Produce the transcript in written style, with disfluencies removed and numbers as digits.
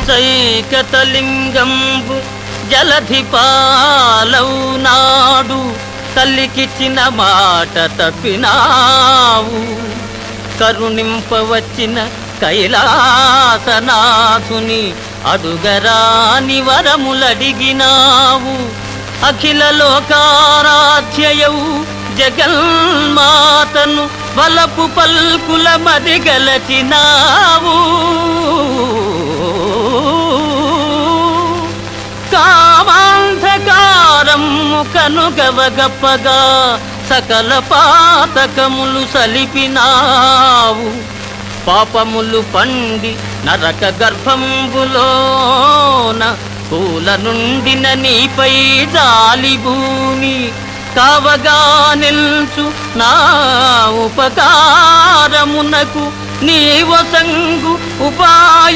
సైకతలింగంబు జలధి పాలవు నాడు తల్లికిచ్చిన మాట తప్పినావు. కరుణింపవచ్చిన కైలాసనాథుని అడుగరాని వరములడిగినావు. అఖిల లోకారాధ్యయవు జగన్మాతను వలపు పల్కుల మదిగలచినావు. కామాంధకారము కనుగవగప్పగా సకల పాతకములు సలిపినావు. పాపములు పండి నరక గర్భంబులోన పూల నుండిన నీపై జాలిభూమి కావగా నిల్చు నా ఉపకారమునకు నీవసంగు ఉపాయ